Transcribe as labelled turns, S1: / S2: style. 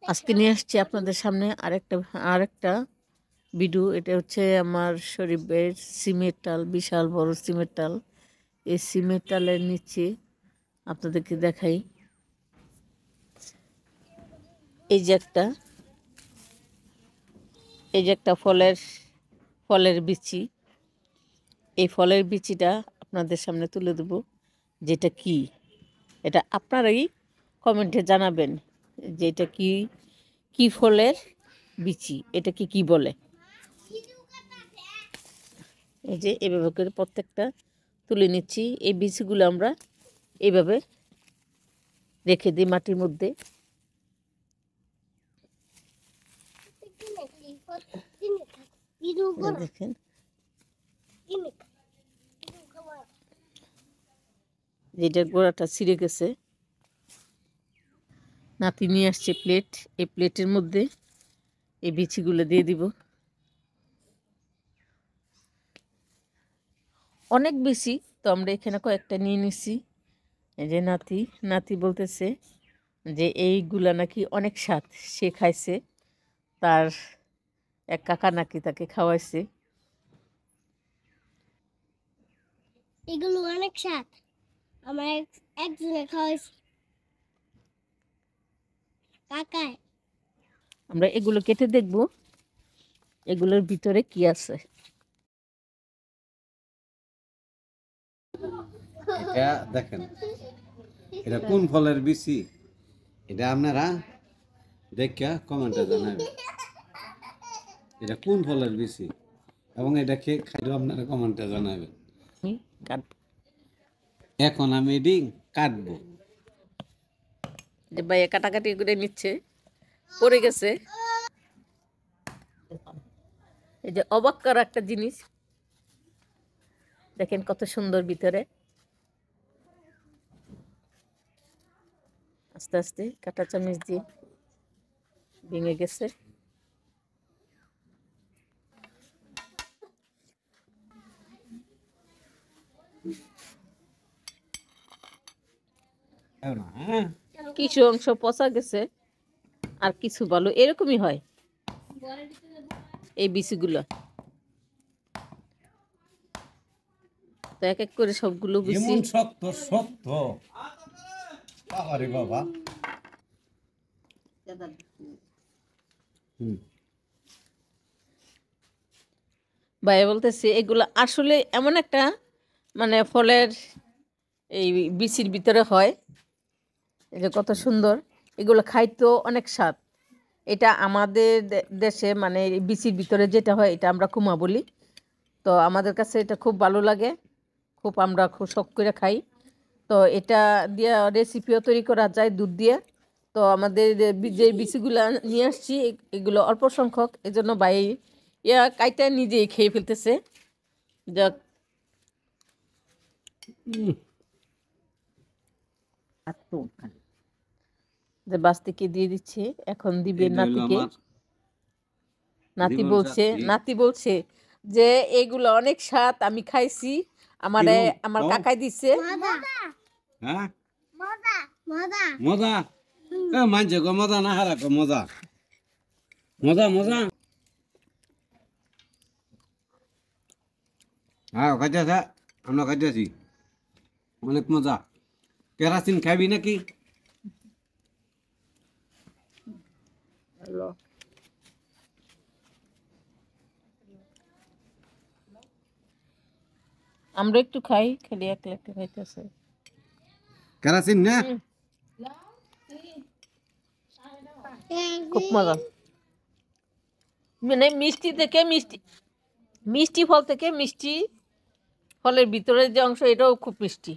S1: আজকে নিয়ে আসছি আপনাদের সামনে আরেকটা ভিডিও। এটা হচ্ছে আমার শরীফের সিমের টাল, বিশাল বড় সিমের টাল। এই সিমের টালের নিচে আপনাদেরকে দেখাই, এই যে একটা ফলের বিচি। এই ফলের বিচিটা আপনাদের সামনে তুলে দেব, যেটা কি এটা আপনারাই কমেন্টে জানাবেন যে এটা কি ফলের বিচি, এটা কি বলে। এই যে এভাবে করে প্রত্যেকটা তুলে নিচ্ছি। এই বীজগুলো আমরা এইভাবে রেখে দিই মাটির মধ্যে। দেখেন যেটার গোড়াটা ছিঁড়ে গেছে। নাতি নিয়ে আসছে প্লেট, এই প্লেটের মধ্যে এই বিচিগুলো দিয়ে দিব। অনেক বেশি, তো আমরা এখানে কয়েকটা নিয়ে নিছি। এই যে নাতি বলতেছে যে এইগুলা নাকি অনেক স্বাদ, সে খাইছে, তার এক কাকা নাকি তাকে খাওয়াইছে।
S2: এগুলো অনেক স্বাদ, আমার একজনে খাওয়াইছে কাকায়।
S1: আমরা এগুলো কেটে দেখব এগুলোর ভিতরে কি আছে।
S3: এটা দেখেন, এটা কোন ফলের বিচি, এটা আপনারা দেখা কমেন্টে জানাবেন এটা কোন ফলের বিচি, এবং এটা খেয়ে খাইলেও আপনারা কমেন্টে জানাবেন। এখন আমি এটি কাটবো।
S1: যে ভাইয়া কাটাকাটি করে নিচ্ছে, পড়ে গেছে। এই যে অবাক করা একটা জিনিস, দেখেন কত সুন্দর ভিতরে। আস্তে আস্তে কাঁটা চামচ দিয়ে ভেঙে গেছে। কিছু অংশ পচা গেছে আর কিছু ভালো, এরকমই হয় এই বিচিগুলো। তো এক এক করে সবগুলো বিচি
S3: শক্ত শক্ত বাবা।
S1: ভাই বলতেছে এগুলো আসলে এমন একটা মানে ফলের এই বিচির ভিতরে হয়। এই যে কত সুন্দর, এগুলো খাইতেও অনেক স্বাদ। এটা আমাদের দেশে মানে বিচির ভিতরে যেটা হয় এটা আমরা কুমা বলি। তো আমাদের কাছে এটা খুব ভালো লাগে, আমরা খুব শখ করে খাই। তো এটা দিয়ে রেসিপিও তৈরি করা যায় দুধ দিয়ে। তো আমাদের যে বিচিগুলো নিয়ে আসছি এগুলো অল্প সংখ্যক, এজন্য ভাই কাইটা নিজেই খেয়ে ফেলতেছে। যাক, যে বাস্তিকে দিয়ে দিচ্ছে, এখন দিবে নাতিকে। নাতি বলছে যে এগুলো অনেক স্বাদ, আমি খাইছি, আমার কাকাই দিচ্ছে।
S3: হ্যাঁ মজা মানছে গো, মজা না হারা গো, মজা মজা মজা। হ্যাঁ খাইতেছে, আমরা খাইতেছি, অনেক মজা। কেরাসিন খাবি নাকি?
S1: আমরা একটু খাই, খেলে একলা একটু খাইতেছে।
S3: কেরাসিন না,
S1: খুব মজা। মানে মিষ্টি ফল থেকে মিষ্টি ফলের ভিতরের যে অংশ, এটাও খুব মিষ্টি।